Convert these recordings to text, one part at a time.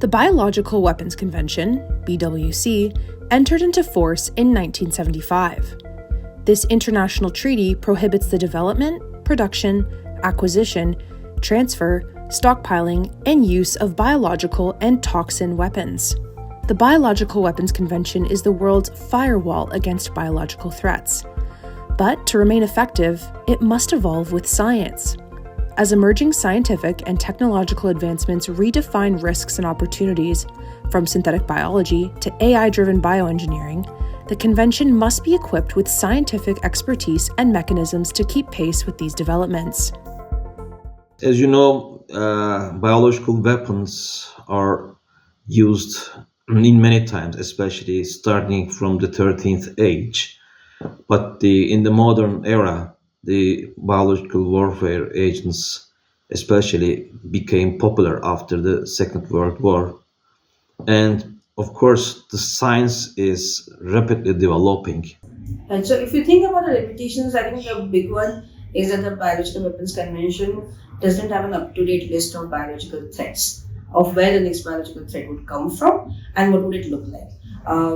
The Biological Weapons Convention, BWC, entered into force in 1975. This international treaty prohibits the development, production, acquisition, transfer, stockpiling, and use of biological and toxin weapons. The Biological Weapons Convention is the world's firewall against biological threats. But to remain effective, it must evolve with science. As emerging scientific and technological advancements redefine risks and opportunities, from synthetic biology to AI-driven bioengineering, the convention must be equipped with scientific expertise and mechanisms to keep pace with these developments. As you know, biological weapons are used in many times, especially starting from the 13th age. But in the modern era, the biological warfare agents especially became popular after the Second World War. And of course, the science is rapidly developing. And so if you think about the limitations, I think the big one is that the Biological Weapons Convention doesn't have an up-to-date list of biological threats, of where the next biological threat would come from and what would it look like.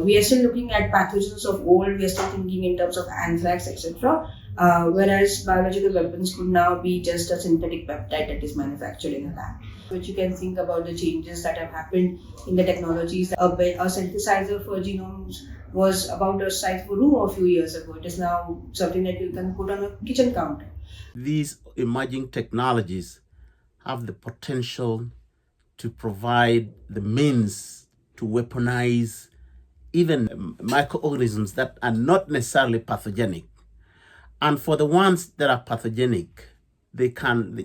We are still looking at pathogens of old, we are still thinking in terms of anthrax, etc. Whereas biological weapons could now be just a synthetic peptide that is manufactured in a lab. Which you can think about the changes that have happened in the technologies. A synthesizer for genomes was about the size of a room a few years ago. It is now something that you can put on a kitchen counter. These emerging technologies have the potential to provide the means to weaponize even microorganisms that are not necessarily pathogenic. And for the ones that are pathogenic, the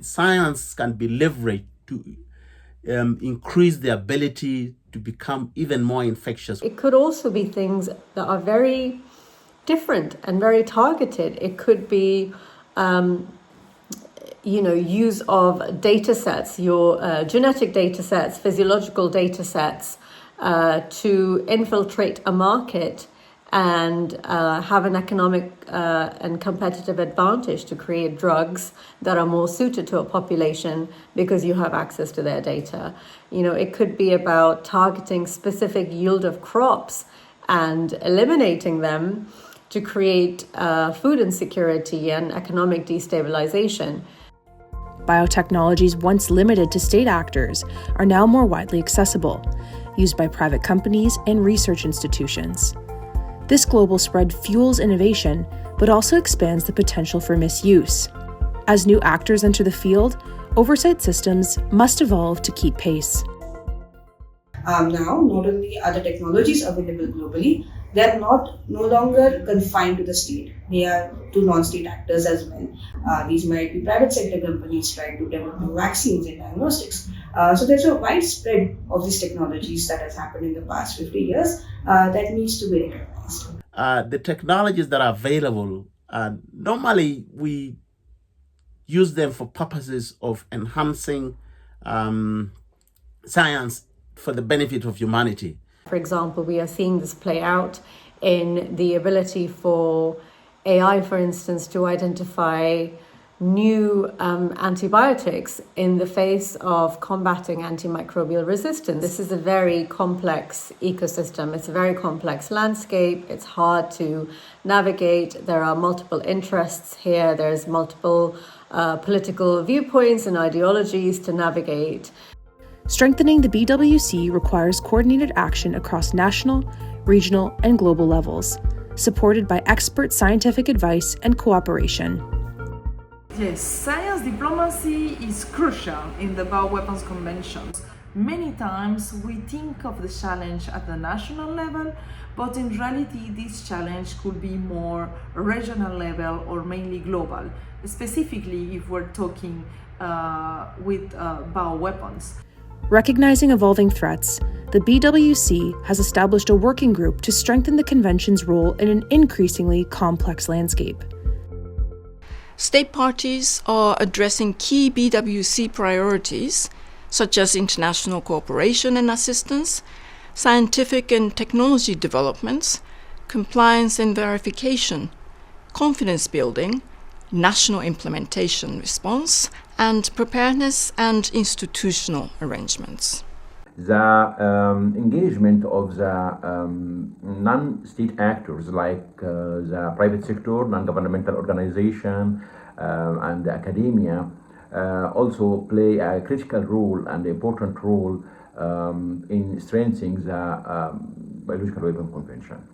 science can be leveraged to increase the ability to become even more infectious. It could also be things that are very different and very targeted. It could be use of data sets, your genetic data sets, physiological data sets, to infiltrate a market and have an economic and competitive advantage to create drugs that are more suited to a population because you have access to their data. It could be about targeting specific yield of crops and eliminating them to create food insecurity and economic destabilization. Biotechnologies once limited to state actors are now more widely accessible, used by private companies and research institutions. This global spread fuels innovation, but also expands the potential for misuse. As new actors enter the field, oversight systems must evolve to keep pace. Now, not only are the technologies available globally, they are no longer confined to the state. They are to non-state actors as well. These might be private sector companies trying to develop new vaccines and diagnostics. So there's a wide spread of these technologies that has happened in the past 50 years that needs to be recognized. The technologies that are available, normally we use them for purposes of enhancing science for the benefit of humanity. For example, we are seeing this play out in the ability for AI, for instance, to identify new antibiotics in the face of combating antimicrobial resistance. This is a very complex ecosystem. It's a very complex landscape. It's hard to navigate. There are multiple interests here. There's multiple political viewpoints and ideologies to navigate. Strengthening the BWC requires coordinated action across national, regional, and global levels, supported by expert scientific advice and cooperation. Yes, science diplomacy is crucial in the Bioweapons Convention. Many times we think of the challenge at the national level, but in reality this challenge could be more regional level or mainly global, specifically if we're talking with bioweapons. Recognizing evolving threats, the BWC has established a working group to strengthen the convention's role in an increasingly complex landscape. State parties are addressing key BWC priorities, such as international cooperation and assistance, scientific and technology developments, compliance and verification, confidence building, national implementation response, and preparedness and institutional arrangements. the engagement of the non-state actors like the private sector, non-governmental organization, and academia also play a critical role and important role in strengthening the Biological Weapon Convention.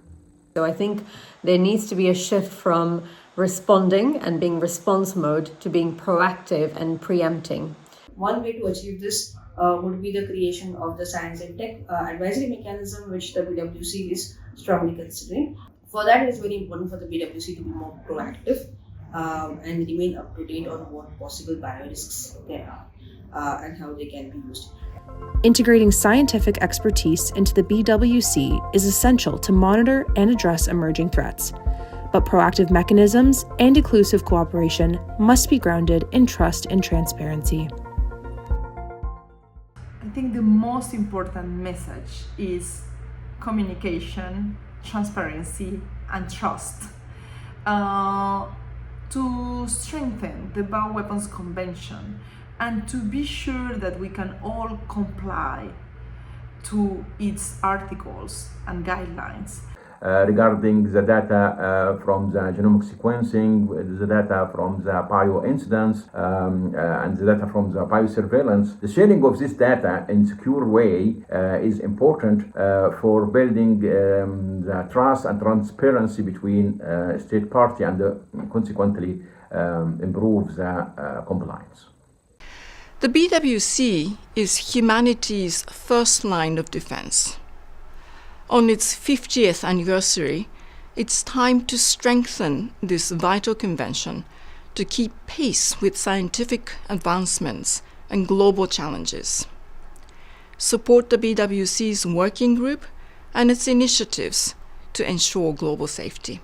So I think there needs to be a shift from responding and being response mode to being proactive and preempting. One way to achieve this would be the creation of the science and tech advisory mechanism, which the BWC is strongly considering. For that, it is very important for the BWC to be more proactive and remain up to date on what possible biorisks there are and how they can be used. Integrating scientific expertise into the BWC is essential to monitor and address emerging threats, but proactive mechanisms and inclusive cooperation must be grounded in trust and transparency. I think the most important message is communication, transparency, and trust. To strengthen the Bioweapons Convention and to be sure that we can all comply to its articles and guidelines. Regarding the data from the genomic sequencing, the data from the bioincidents, and the data from the biosurveillance. The sharing of this data in a secure way is important for building the trust and transparency between state party and consequently improve the compliance. The BWC is humanity's first line of defense. On its 50th anniversary, it's time to strengthen this vital convention to keep pace with scientific advancements and global challenges. Support the BWC's working group and its initiatives to ensure global safety.